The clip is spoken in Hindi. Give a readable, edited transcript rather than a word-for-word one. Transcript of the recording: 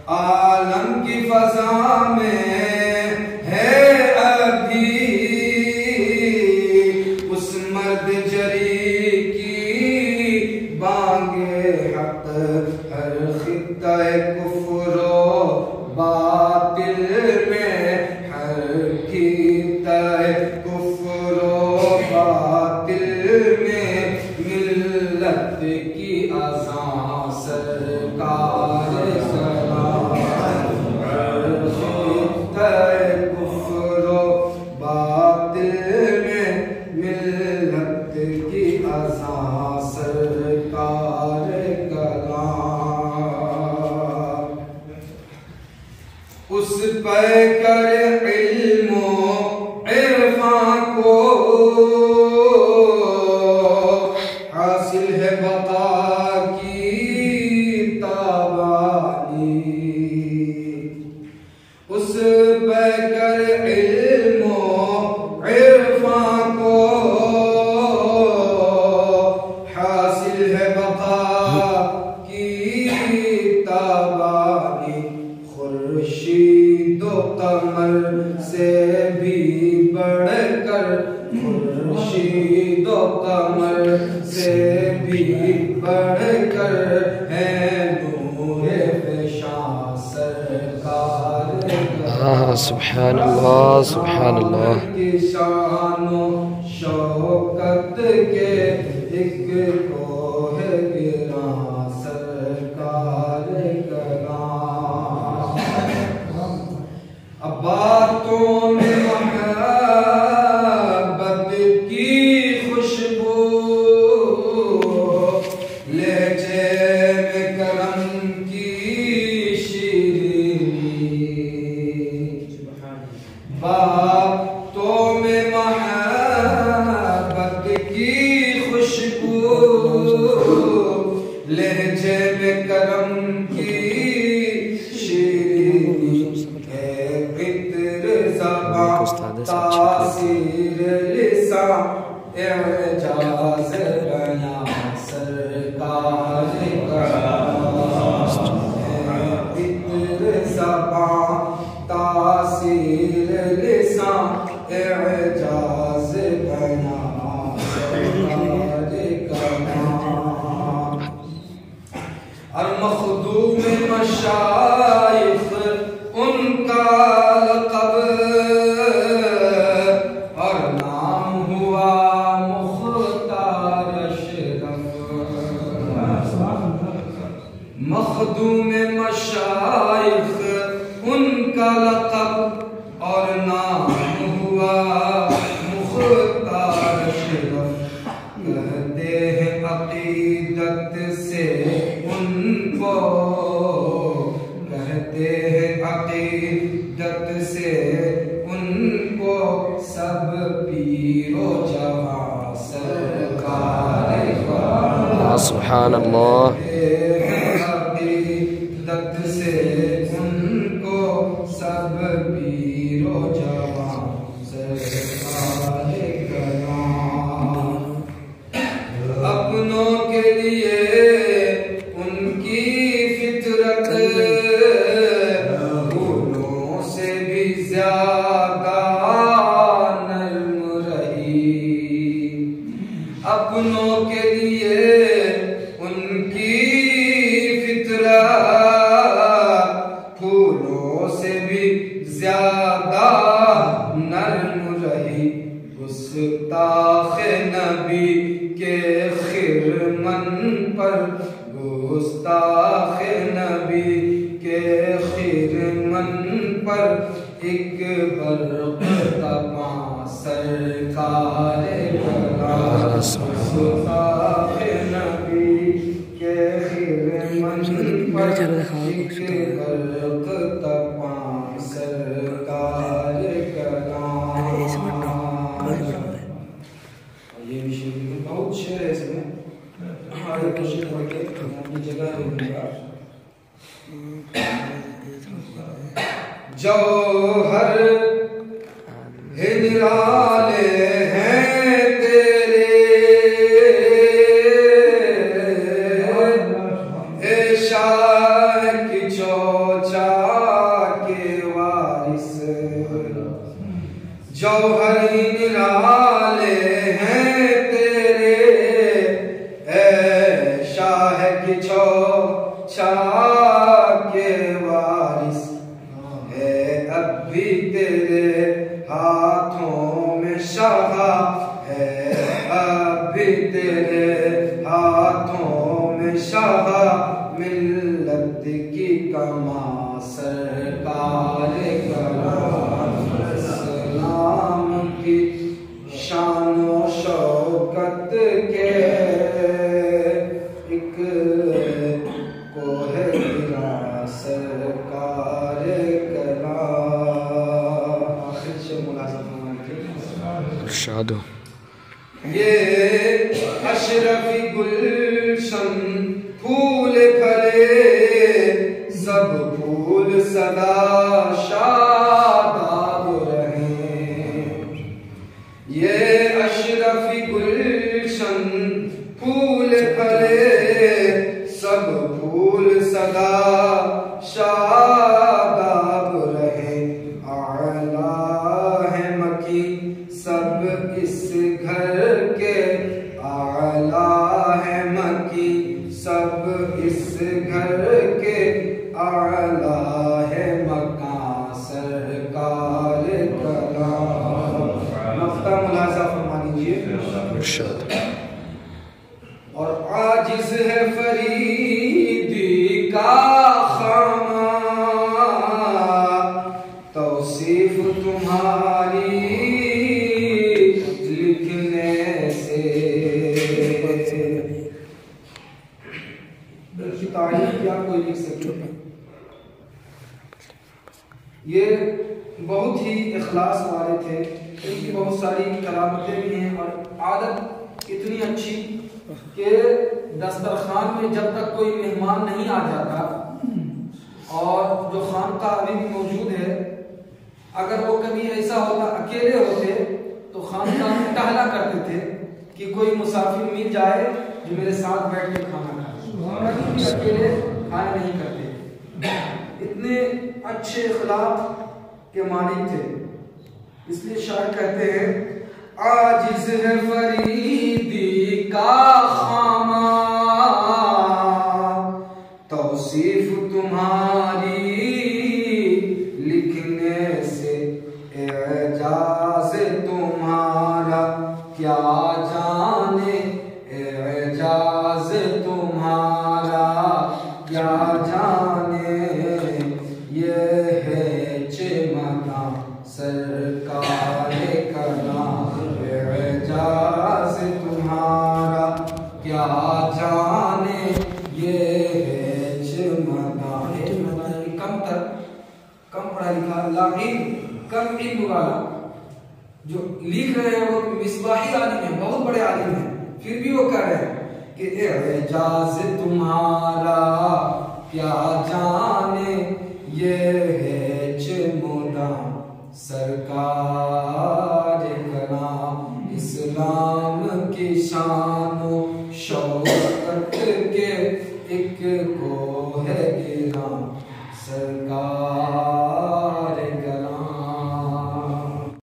आलम की फजा में है अभी उस मर्द जरी की बांगे हक, हर खित्ता कुफ्रो बातिल में, हर खित्ता कुफ्रो बातिल में मिल्लत की अज़ां सरकार सलाम। हर खित्ता कुफ्रो बातिल में मिल्लत की अज़ां सरकार कलाम। उस पर कर इल्मो इरफां को हासिल है बका की ताबानी। उस पर कर इल्मो इरफां को हासिल है बका की ताबानी। खुर्शीदो कमर से भी बढ़कर, खुर्शीदो कमर से भी बढ़कर है नूरे पेशां सरकार। सुभान अल्लाह, सुभान अल्लाह। की शानो शौकत के एक को है गिरां सरकार कलाम। अब बातों में मोहब्बत की खुशबू, लहजे में करम की शीरीनी। बातों में मोहब्बत की खुशबू, लहजे में करम की शीरीनी। है इत्र ज़बां तासीर लिसां एजाज़ बयां सरकार कलाम। है इत्र ज़बां तासीर लिसां एजाज़ बयां सरकार कलाम। और मखदूम मशाइख उनका लक़ब, और नाम हुआ मुख्तार अशरफ। मखदूम मशाइख उनका लक़ब, और नाम हुआ मुख्तार अशरफ। कहते हैं अक़ीदत से उनको, कहते हैं अक़ीदत से उनको सब पीरो जवां सरकार कलाम। सुभान अल्लाह। अक़ीदत से उनको सब पीरो जवां सरकार कलाम। अपनों के लिए उनकी फितरत फूलों से भी ज्यादा नर्म रही। अपनों के लिए उनकी फितरत फूलों से भी ज्यादा नर्म रही। गुस्ताखे नबी के खिरमन पर, गुस्ताखे नबी के खिरमन पर एक बर्क़ तपां सरकार कलाम। गुस्ताखे नबी के खिरमन पर एक बर्क़ तपां सरकार कलाम। ये विषय बहुत शेर है इसमें, हमारे कोशिश करके अपनी जगह दूंगा। जौहर है निराले हैं तेरे, ए शाह की चौ पहुंचा के वारिस जौहर ही निराले हैं तेरे ए शाह की छौछा के वारिस है अब भी तेरे हाथों में शाह है अब भी तेरे हाथों में शाह मिल्लत की कमा सरकार सलाम की शानो शौकत के एक कोहे गिरा सरकार कला। आखिर से मुलाज़ा ये अशरफी गुलशन फूल फले सब फूल सदा शादाब रहे। ये अशरफी गुलशन फूल फले सब फूल सदा शादाब रहे। आला है मकी सब इस घर के आला है मकी सब इस घर के आला है मकान सरकार कला। मफ्ता मुलाज़ा फरमा लीजिए। और आजिज़ है फरीदी का खामा तौसीफ तुम्हारी लिखने से की तारीफ क्या कोई लिख सके। ये बहुत ही इखलास वाले थे, इनकी बहुत सारी करामतें भी हैं और आदत इतनी अच्छी कि दस्तरखान में जब तक कोई मेहमान नहीं आ जाता और जो खानकाह अभी भी मौजूद है, अगर वो कभी ऐसा होता अकेले होते तो खानकाह में टहला करते थे कि कोई मुसाफिर मिल जाए जो मेरे साथ बैठ के खाना खाए। अकेले खाना नहीं करते, इतने अच्छे अखलाक के मालिक थे। इसलिए शायर कहते हैं आजिज़ है फरीदी का खामा तौसीफ तुम्हारी लिखने से एजाज तुम्हारा क्या जाने एजाज तुम्हारा क्या जाने। ये है चमना सरकार कला एजाज तुम्हारा क्या जाने। ये है चमना कम पढ़ा लिखा लाइन कम इल्म वाला जो लिख रहे हैं वो मिसबाही आलिम है, बहुत बड़े आलिम हैं, फिर भी वो कह रहे हैं कि एजाज तुम्हारा क्या जाने। ये है चमुना सरकार कला इस्लाम की शान शौकत